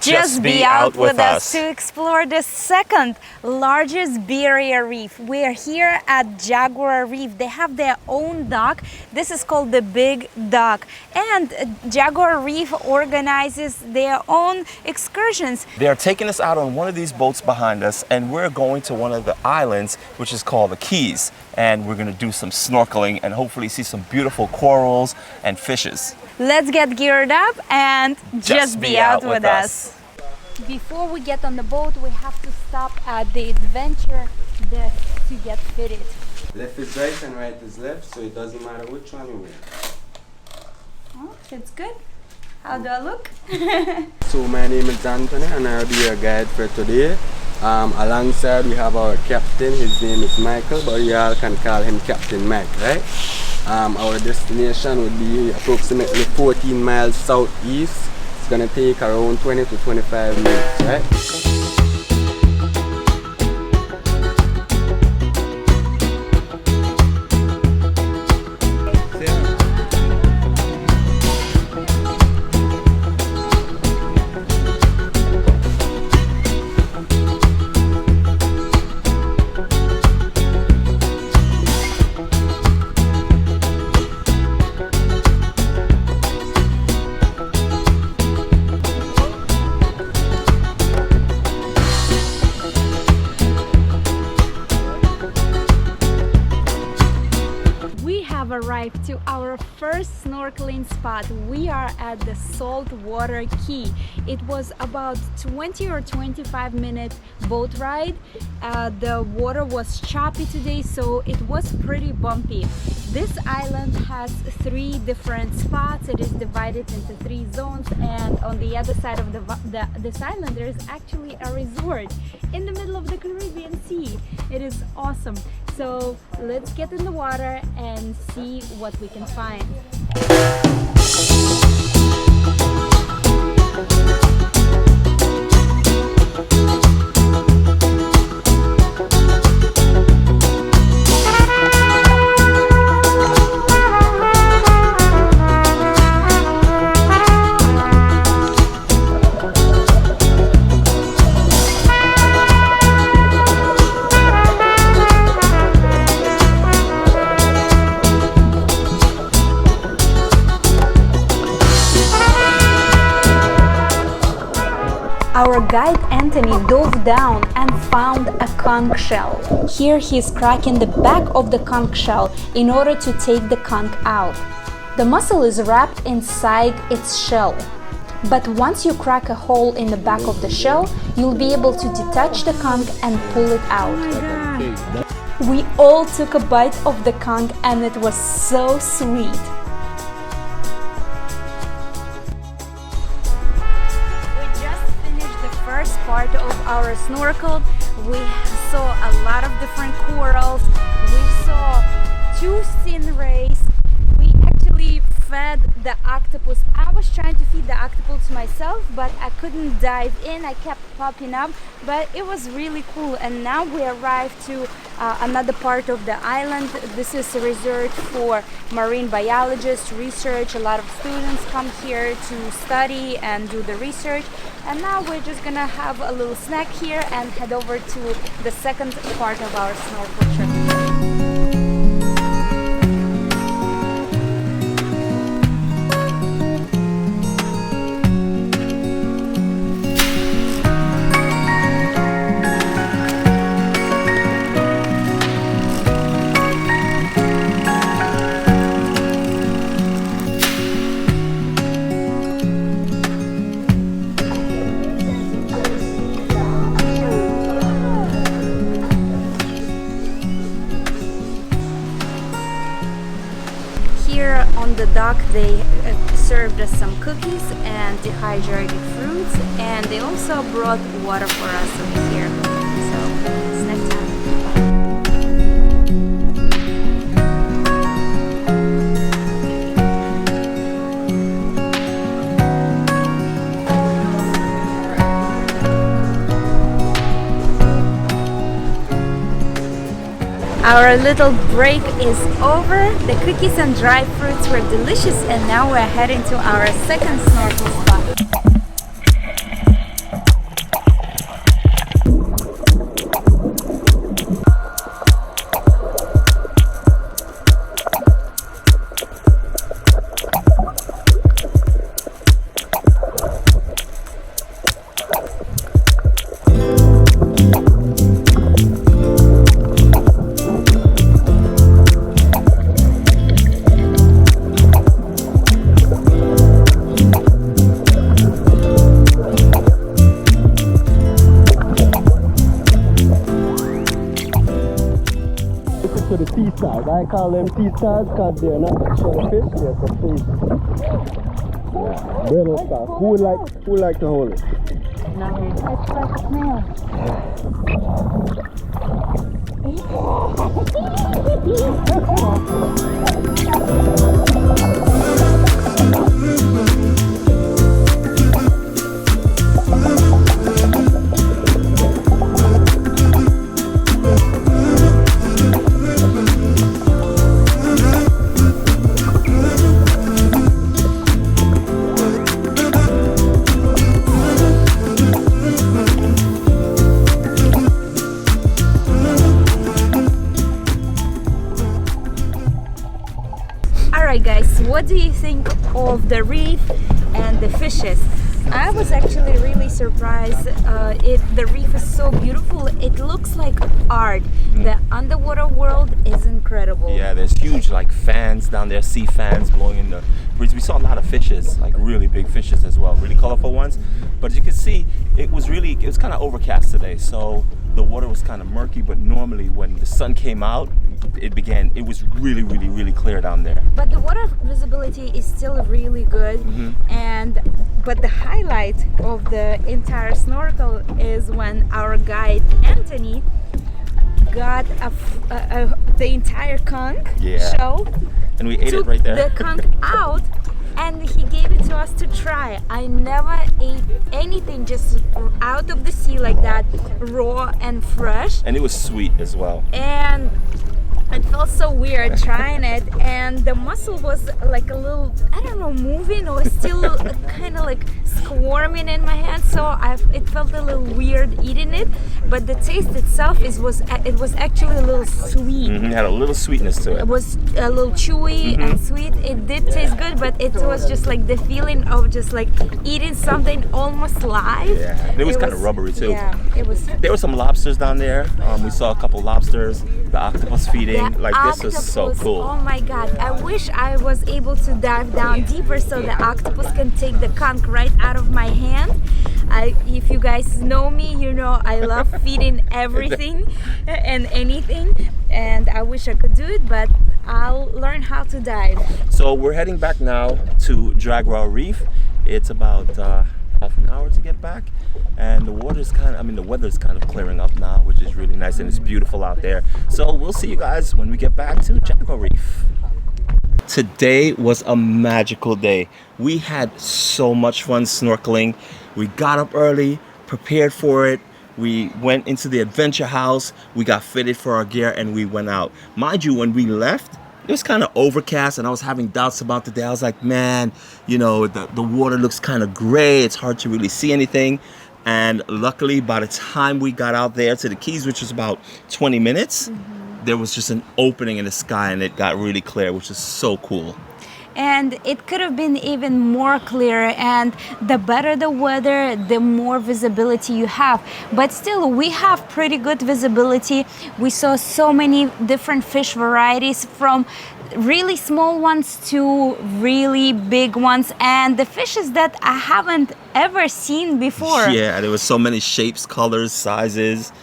Just be out with us to explore the second largest barrier reef. We're here at Jaguar Reef. They have their own dock. This is called the Big Dock. And Jaguar Reef organizes their own excursions. They are taking us out on one of these boats behind us, and we're going to one of the islands, which is called the Keys. And we're going to do some snorkeling and hopefully see some beautiful corals and fishes. Let's get geared up and just be out with us. Before we get on the boat, we have to stop at the adventure deck to get fitted. Left is right and right is left, so it doesn't matter which one you wear. Oh, that's good. How do I look? So my name is Anthony and I'll be your guide for today. Alongside we have our captain, his name is Michael, but you all can call him Captain Mike, right? Our destination would be approximately 14 miles southeast. It's gonna take around 20 to 25 minutes, right? Arrived to our first snorkeling spot. We are at the saltwater key. It was about 20 or 25 minute boat ride. The water was choppy today, so it was pretty bumpy. This island has 3 different spots. It is divided into 3 zones, and on the other side of this island there is actually a resort in the middle of the Caribbean Sea. It is awesome. So let's get in the water and see what we can find. Our guide Anthony dove down and found a conch shell. Here he's cracking the back of the conch shell in order to take the conch out. The mussel is wrapped inside its shell. But once you crack a hole in the back of the shell, you'll be able to detach the conch and pull it out. We all took a bite of the conch and it was so sweet. First part of our snorkel, we saw a lot of different corals. We saw 2 stingrays. We actually fed the octopus. I was trying to feed the octopus myself, but I couldn't dive in. I kept popping up, but it was really cool. And now we arrived to another part of the island. This is a resort for marine biologists, research. A lot of students come here to study and do the research. And now we're just gonna have a little snack here and head over to the second part of our snorkel trip. Here on the dock they served us some cookies and dehydrated fruits, and they also brought water for us over here. So snack time. Our little break is over. The cookies and dry fruits were delicious, and now we're heading to our second snorkel spot. stars. I call them sea stars because they're not actual fish, they're the fish. Yeah, brittle stars. Who would like to hold it? No, it's like a snail. Alright guys, what do you think of the reef and the fishes? I was actually really surprised. The reef is so beautiful. It looks like art. The underwater world is incredible. Yeah, there's huge like fans down there, sea fans blowing in the breeze. We saw a lot of fishes, like really big fishes as well, really colorful ones. But as you can see, it was kind of overcast today, so the water was kind of murky. But normally when the sun came out, it was really clear down there. But the water visibility is still really good. But the highlight of the entire snorkel is when our guide Anthony got the entire conch shell. And we ate it right there. The conch out, and he gave it to us to try. I never ate anything just out of the sea like that, raw and fresh. And it was sweet as well. And it felt so weird trying it, and the mussel was like a little, I don't know, moving or still kind of like squirming in my hand, so it felt a little weird eating it. But the taste itself it was actually a little sweet. It had a little sweetness to it. It was a little chewy and sweet. It did taste good, but it was just like the feeling of just like eating something almost live. Yeah, it was kind of rubbery too. Yeah, it was. There were some lobsters down there. We saw a couple lobsters, the octopus feeding. This was so cool. Oh my god, I wish I was able to dive down deeper so the octopus can take the conch right out of my hand. If you guys know me, you know I love feeding everything and anything, and I wish I could do it, but I'll learn how to dive. So we're heading back now to Jaguar Reef. It's about half an hour to get back, and the weather's kind of clearing up now, which is really nice, and it's beautiful out there. So we'll see you guys when we get back to Jaguar Reef. Today was a magical day. We had so much fun snorkeling. We got up early, prepared for it. We went into the adventure house, we got fitted for our gear, and we went out. Mind you, when we left, it was kind of overcast, and I was having doubts about the day. I was like, man, you know, the water looks kind of gray. It's hard to really see anything. And luckily, by the time we got out there to the Keys, which was about 20 minutes, there was just an opening in the sky, and it got really clear, which is so cool. And it could have been even more clear, and the better the weather, the more visibility you have. But still, we have pretty good visibility. We saw so many different fish varieties, from really small ones to really big ones, and the fishes that I haven't ever seen before. Yeah, there was so many shapes, colors, sizes.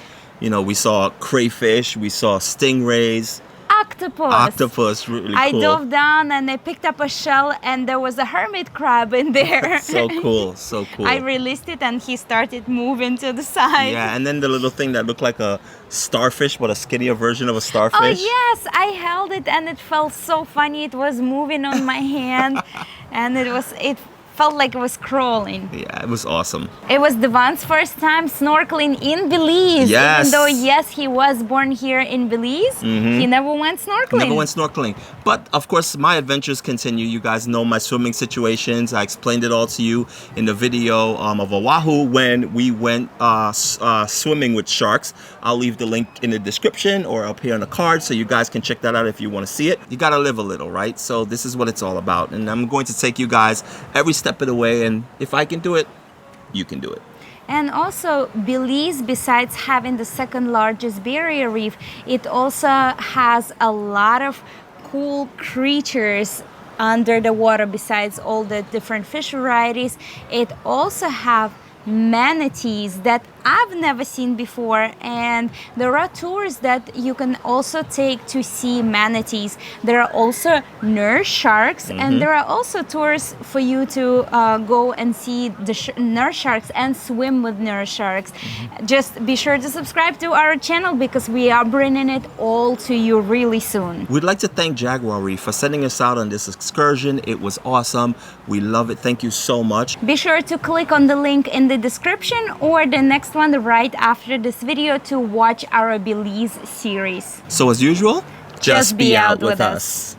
You know, we saw crayfish, we saw stingrays. Octopus, really cool. I dove down and I picked up a shell, and there was a hermit crab in there. So cool, so cool. I released it and he started moving to the side. Yeah, and then the little thing that looked like a starfish, but a skinnier version of a starfish. Oh yes, I held it and it felt so funny. It was moving on my hand, and it felt like it was crawling. Yeah, it was awesome. It was Devon's first time snorkeling in Belize. Yes. Even though, yes, he was born here in Belize, he never went snorkeling. Never went snorkeling. But, of course, my adventures continue. You guys know my swimming situations. I explained it all to you in the video of Oahu when we went swimming with sharks. I'll leave the link in the description or up here on the card so you guys can check that out if you want to see it. You got to live a little, right? So this is what it's all about. And I'm going to take you guys every step of the way, and if I can do it, you can do it. And also, Belize, besides having the second largest barrier reef, it also has a lot of cool creatures under the water. Besides all the different fish varieties, it also have manatees that I've never seen before, and there are tours that you can also take to see manatees. There are also nurse sharks, and there are also tours for you to go and see the nurse sharks and swim with nurse sharks. Just be sure to subscribe to our channel because we are bringing it all to you really soon. We'd like to thank Jaguar Reef for sending us out on this excursion. It was awesome. We love it. Thank you so much. Be sure to click on the link in the description or the next one right after this video to watch our Belize series. So as usual, Just be out with us.